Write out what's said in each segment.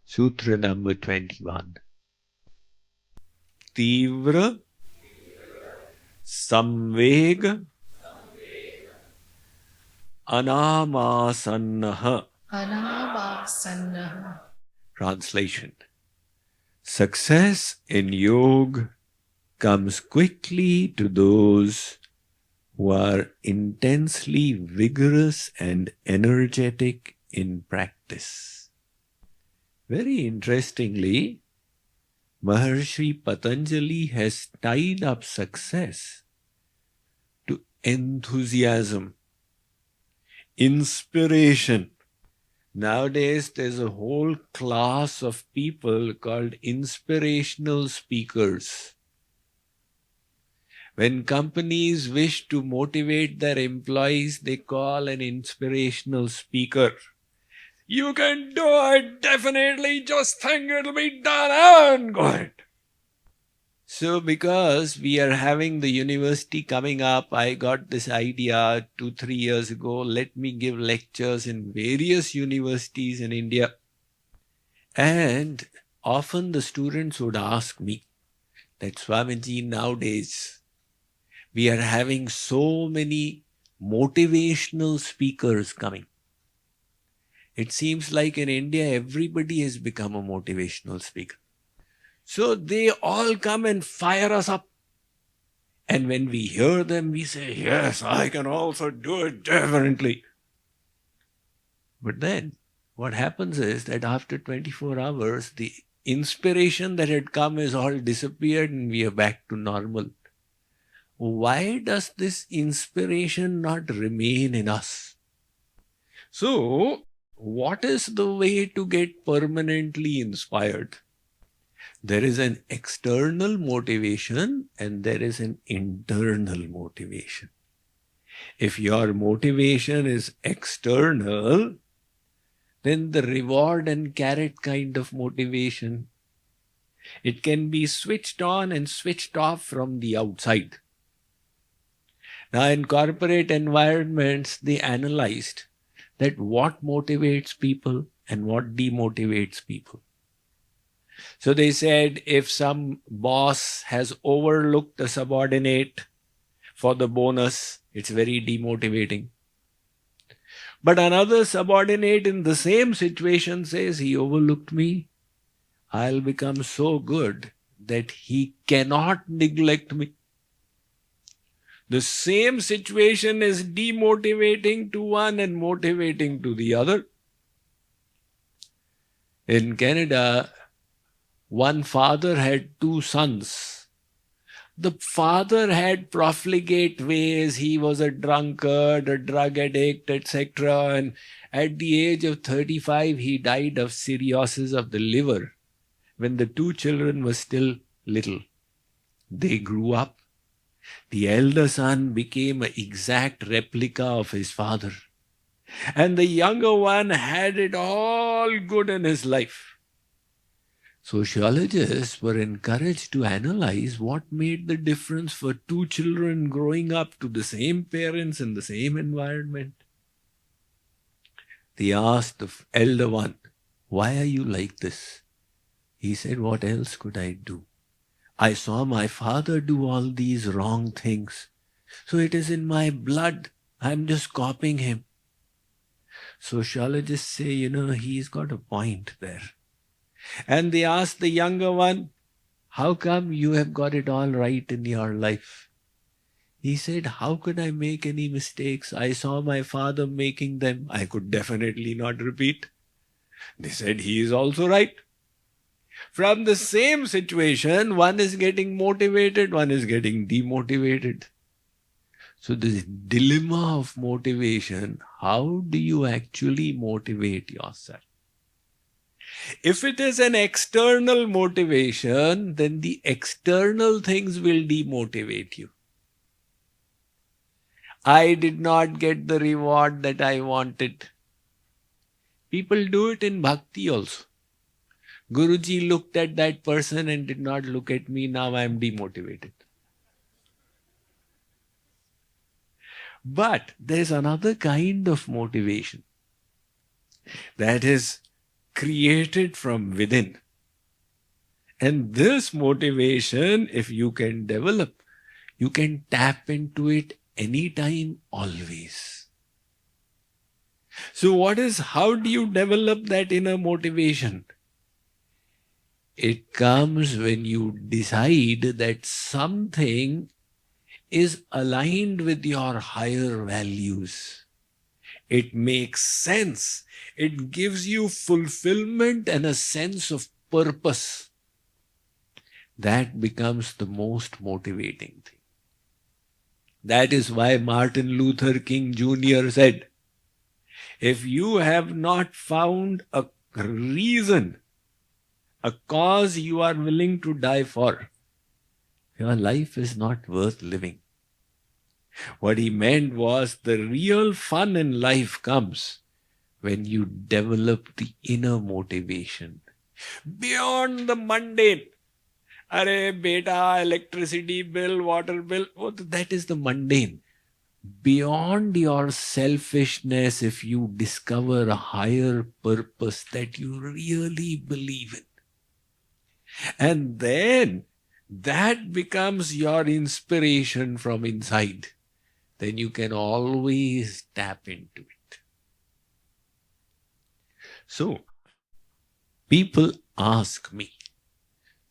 Sutra number 21. Tivra samveg anamasannaha. Anavasannaha. Translation. Success in yoga comes quickly to those who are intensely vigorous and energetic in practice. Very interestingly, Maharishi Patanjali has tied up success to enthusiasm, inspiration. Nowadays, there's a whole class of people called inspirational speakers. When companies wish to motivate their employees, they call an inspirational speaker. You can do it, definitely, just think it'll be done, and go ahead. So because we are having the university coming up, I got this idea 2-3 years ago, let me give lectures in various universities in India. And often the students would ask me that, Swamiji, nowadays we are having so many motivational speakers coming. It seems like in India, everybody has become a motivational speaker. So they all come and fire us up. And when we hear them, we say, yes, I can also do it differently. But then what happens is that after 24 hours, the inspiration that had come is all disappeared and we are back to normal. Why does this inspiration not remain in us? So, what is the way to get permanently inspired? There is an external motivation and there is an internal motivation. If your motivation is external, then the reward and carrot kind of motivation, it can be switched on and switched off from the outside. Now, in corporate environments, they analyzed that what motivates people and what demotivates people. So they said if some boss has overlooked a subordinate for the bonus, it's very demotivating. But another subordinate in the same situation says, he overlooked me, I'll become so good that he cannot neglect me. The same situation is demotivating to one and motivating to the other. In Canada, one father had 2 sons. The father had profligate ways. He was a drunkard, a drug addict, etc. And at the age of 35, he died of cirrhosis of the liver when the 2 children were still little. They grew up. The elder son became an exact replica of his father. And the younger one had it all good in his life. Sociologists were encouraged to analyze what made the difference for 2 children growing up to the same parents in the same environment. They asked the elder one, why are you like this? He said, what else could I do? I saw my father do all these wrong things. So it is in my blood. I'm just copying him. Sociologists say, he's got a point there. And they asked the younger one, how come you have got it all right in your life? He said, how could I make any mistakes? I saw my father making them. I could definitely not repeat. They said, he is also right. From the same situation, one is getting motivated, one is getting demotivated. So this dilemma of motivation, how do you actually motivate yourself? If it is an external motivation, then the external things will demotivate you. I did not get the reward that I wanted. People do it in bhakti also. Guruji looked at that person and did not look at me. Now I am demotivated. But there is another kind of motivation. That is created from within. And this motivation, if you can develop, you can tap into it anytime, always. So how do you develop that inner motivation? It comes when you decide that something is aligned with your higher values. It makes sense. It gives you fulfillment and a sense of purpose. That becomes the most motivating thing. That is why Martin Luther King Jr. said, if you have not found a reason, a cause you are willing to die for, your life is not worth living. What he meant was the real fun in life comes when you develop the inner motivation beyond the mundane. Arey beta, electricity bill, water bill, that is the mundane. Beyond your selfishness, if you discover a higher purpose that you really believe in, and then that becomes your inspiration from inside, then you can always tap into it. So, people ask me,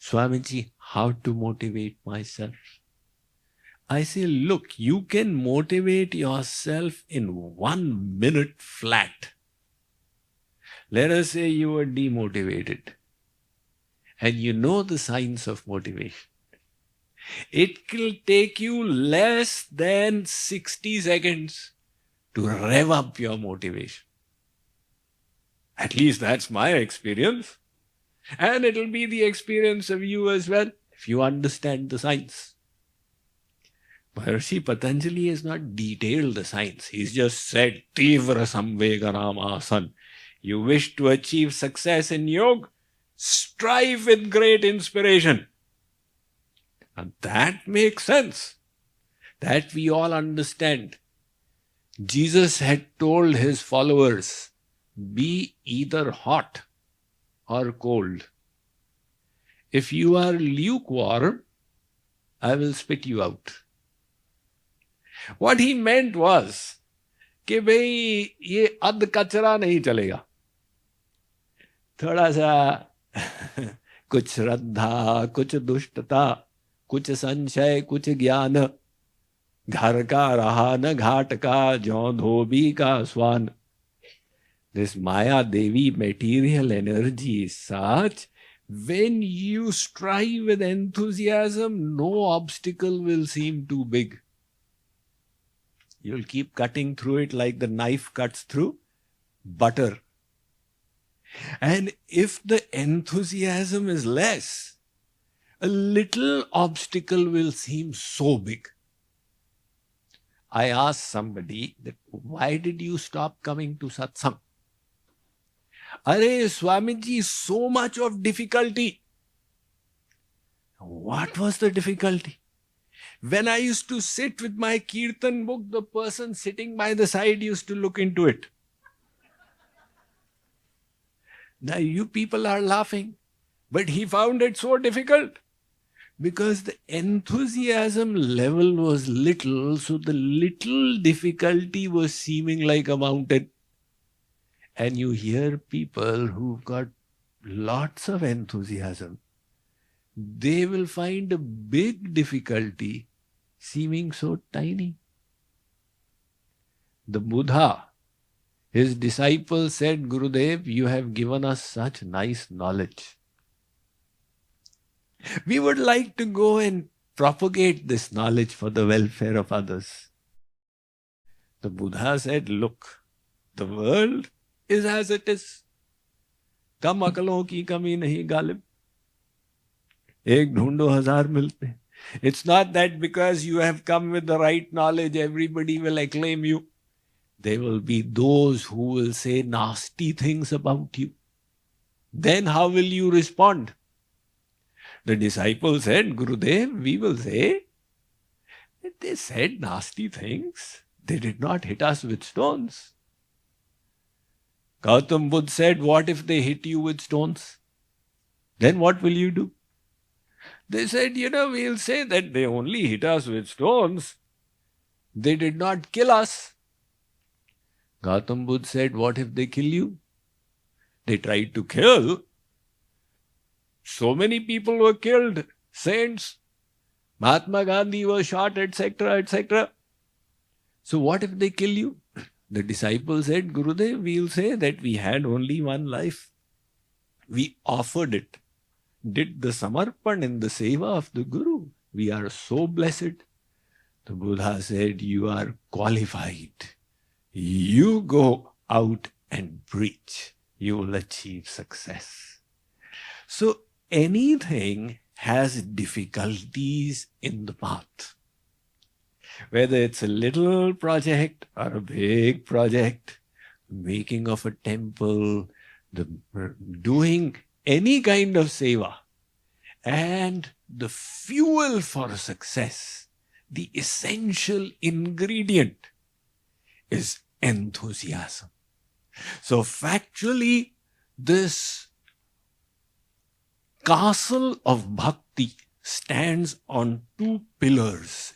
Swamiji, how to motivate myself? I say, look, you can motivate yourself in 1 minute flat. Let us say you are demotivated and you know the signs of motivation. It will take you less than 60 seconds to rev up your motivation. At least that's my experience. And it will be the experience of you as well, if you understand the science. Maharishi Patanjali has not detailed the science. He's just said, Tivra Samveganam Asan. You wish to achieve success in yoga? Strive with great inspiration. And that makes sense. That we all understand. Jesus had told his followers, be either hot or cold. If you are lukewarm, I will spit you out. What he meant was कि भाई ये अध कचरा नहीं चलेगा. थोड़ा सा कुछ श्रद्धा, कुछ दुष्टता, कुछ संशय, कुछ ज्ञान. घर का रहा न घाट का, ज्यों धोबी का स्वान. This Maya Devi material energy is such, when you strive with enthusiasm, no obstacle will seem too big. You'll keep cutting through it like the knife cuts through butter. And if the enthusiasm is less, a little obstacle will seem so big. I asked somebody that, why did you stop coming to satsang? Arey Swamiji, so much of difficulty. What was the difficulty? When I used to sit with my kirtan book, the person sitting by the side used to look into it. Now you people are laughing, but he found it so difficult because the enthusiasm level was little, so the little difficulty was seeming like a mountain. And you hear people who've got lots of enthusiasm, they will find a big difficulty seeming so tiny. The Buddha, his disciples said, Gurudev, you have given us such nice knowledge. We would like to go and propagate this knowledge for the welfare of others. The Buddha said, look, the world is as it is. कम अकलों की कमी नहीं गालिब. एक ढूंढो हजार मिलते. It's not that because you have come with the right knowledge, everybody will acclaim you. There will be those who will say nasty things about you. Then how will you respond? The disciple said, Gurudev, we will say, they said nasty things. They did not hit us with stones. Gautam Buddha said, what if they hit you with stones? Then what will you do? They said, we'll say that they only hit us with stones. They did not kill us. Gautam Buddha said, what if they kill you? They tried to kill. So many people were killed. Saints. Mahatma Gandhi was shot, etc., etc. So what if they kill you? The disciples said, Gurudev, we'll say that we had only one life. We offered it. Did the samarpan in the seva of the Guru. We are so blessed. The Buddha said, you are qualified. You go out and preach. You will achieve success. So anything has difficulties in the path. Whether it's a little project or a big project, making of a temple, doing any kind of seva, and the fuel for success, the essential ingredient is enthusiasm. So factually, this castle of bhakti stands on two pillars.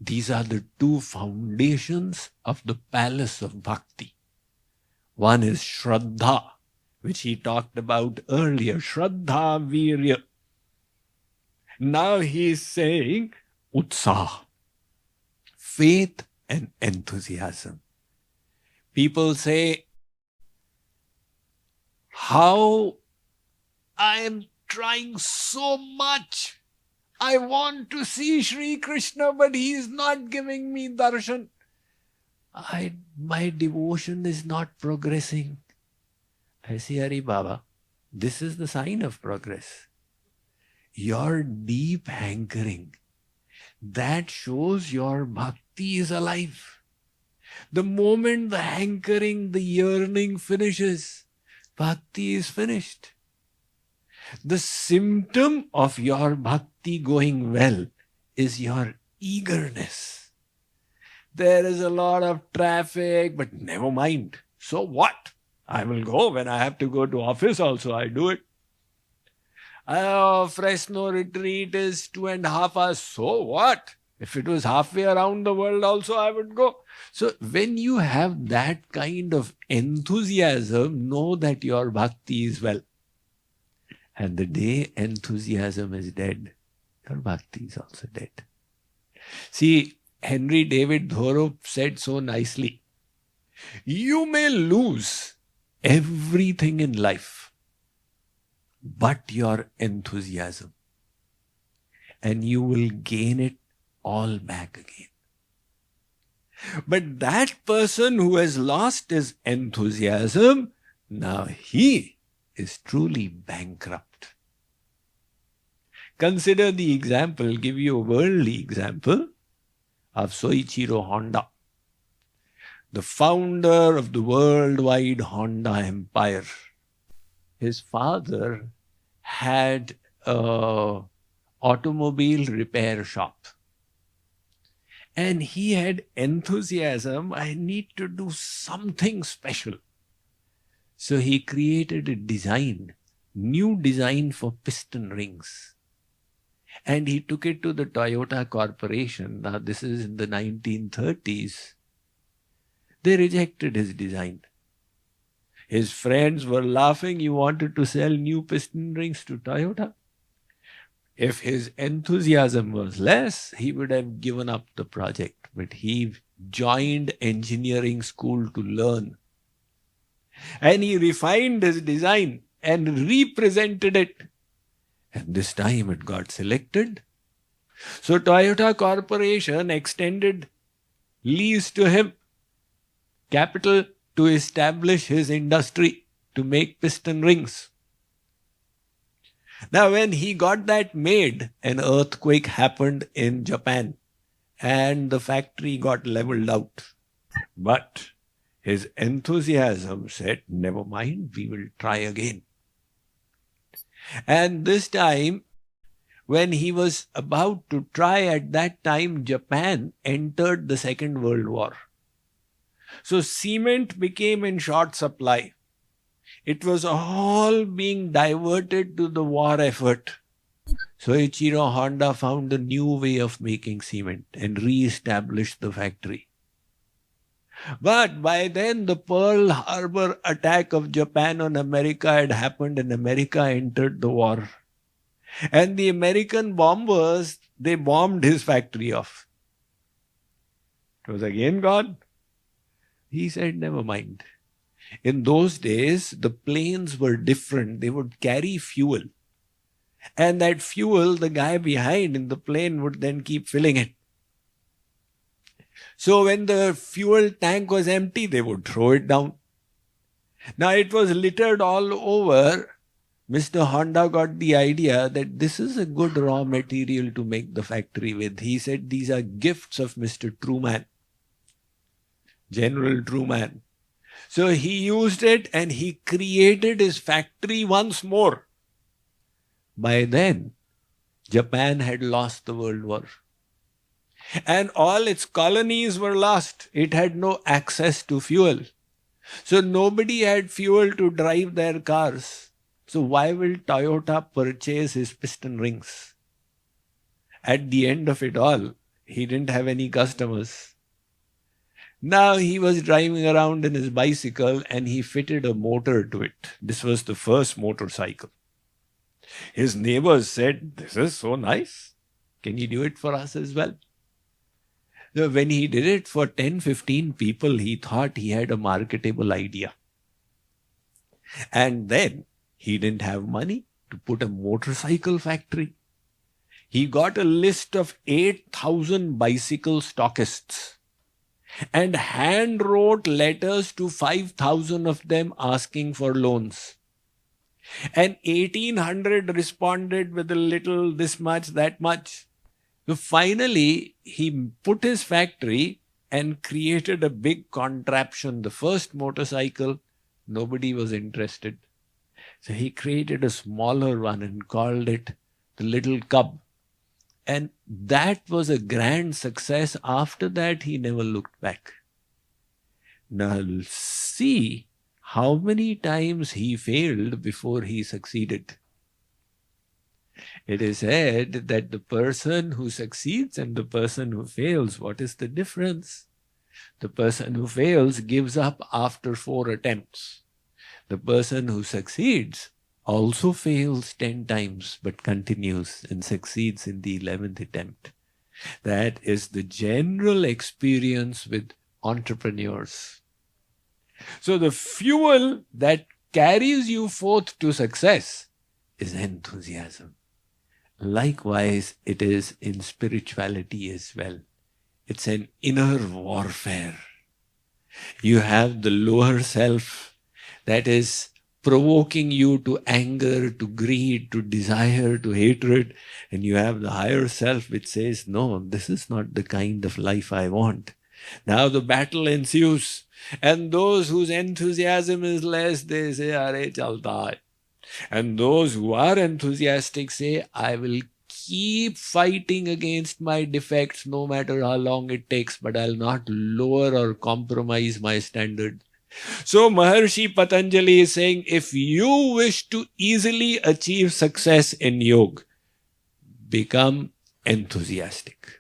These are the two foundations of the palace of bhakti. One is Shraddha, which he talked about earlier. Shraddha Virya. Now he is saying Utsaha, faith and enthusiasm. People say, how I am trying so much. I want to see Sri Krishna, but he is not giving me darshan. My devotion is not progressing. I say, Hari Baba, this is the sign of progress. Your deep hankering, that shows your bhakti is alive. The moment the hankering, the yearning finishes, bhakti is finished. The symptom of your bhakti going well is your eagerness. There is a lot of traffic, but never mind. So what? I will go when I have to go to office also. I do it. Fresno retreat is 2.5 hours. So what? If it was halfway around the world also, I would go. So when you have that kind of enthusiasm, know that your bhakti is well. And the day enthusiasm is dead, your bhakti is also dead. See, Henry David Thoreau said so nicely, you may lose everything in life, but your enthusiasm, and you will gain it all back again. But that person who has lost his enthusiasm, now he is truly bankrupt. Consider the example, give you a worldly example of Soichiro Honda, the founder of the worldwide Honda empire. His father had an automobile repair shop. And he had enthusiasm, I need to do something special. So he created a design, new design for piston rings. And he took it to the Toyota Corporation. Now this is in the 1930s. They rejected his design. His friends were laughing. He wanted to sell new piston rings to Toyota. If his enthusiasm was less, he would have given up the project. But he joined engineering school to learn. And he refined his design and represented it. And this time it got selected. So Toyota Corporation extended lease to him, capital to establish his industry to make piston rings. Now when he got that made, an earthquake happened in Japan and the factory got leveled out. But his enthusiasm said, never mind, we will try again. And this time, when he was about to try, at that time, Japan entered the Second World War. So cement became in short supply. It was all being diverted to the war effort. Soichiro Honda found a new way of making cement and re-established the factory. But by then, the Pearl Harbor attack of Japan on America had happened and America entered the war. And the American bombers, they bombed his factory off. It was again gone. He said, never mind. In those days, the planes were different. They would carry fuel. And that fuel, the guy behind in the plane would then keep filling it. So when the fuel tank was empty, they would throw it down. Now it was littered all over. Mr. Honda got the idea that this is a good raw material to make the factory with. He said these are gifts of Mr. Truman, General Truman. So he used it and he created his factory once more. By then, Japan had lost the World War. And all its colonies were lost. It had no access to fuel. So nobody had fuel to drive their cars. So why will Toyota purchase his piston rings? At the end of it all, he didn't have any customers. Now he was driving around in his bicycle and he fitted a motor to it. This was the first motorcycle. His neighbors said, "This is so nice. Can you do it for us as well?" So when he did it for 10-15 people, he thought he had a marketable idea. And then he didn't have money to put a motorcycle factory. He got a list of 8,000 bicycle stockists and hand wrote letters to 5,000 of them asking for loans. And 1,800 responded with a little, this much, that much. So finally, he put his factory and created a big contraption. The first motorcycle, nobody was interested. So he created a smaller one and called it the Little Cub. And that was a grand success. After that, he never looked back. Now see how many times he failed before he succeeded. It is said that the person who succeeds and the person who fails, what is the difference? The person who fails gives up after 4 attempts. The person who succeeds also fails 10 times but continues and succeeds in the 11th attempt. That is the general experience with entrepreneurs. So the fuel that carries you forth to success is enthusiasm. Likewise, it is in spirituality as well. It's an inner warfare. You have the lower self that is provoking you to anger, to greed, to desire, to hatred. And you have the higher self which says, no, this is not the kind of life I want. Now the battle ensues. And those whose enthusiasm is less, they say, "Are chalta hai." And those who are enthusiastic say, I will keep fighting against my defects no matter how long it takes, but I'll not lower or compromise my standard. So Maharshi Patanjali is saying, if you wish to easily achieve success in yoga, become enthusiastic.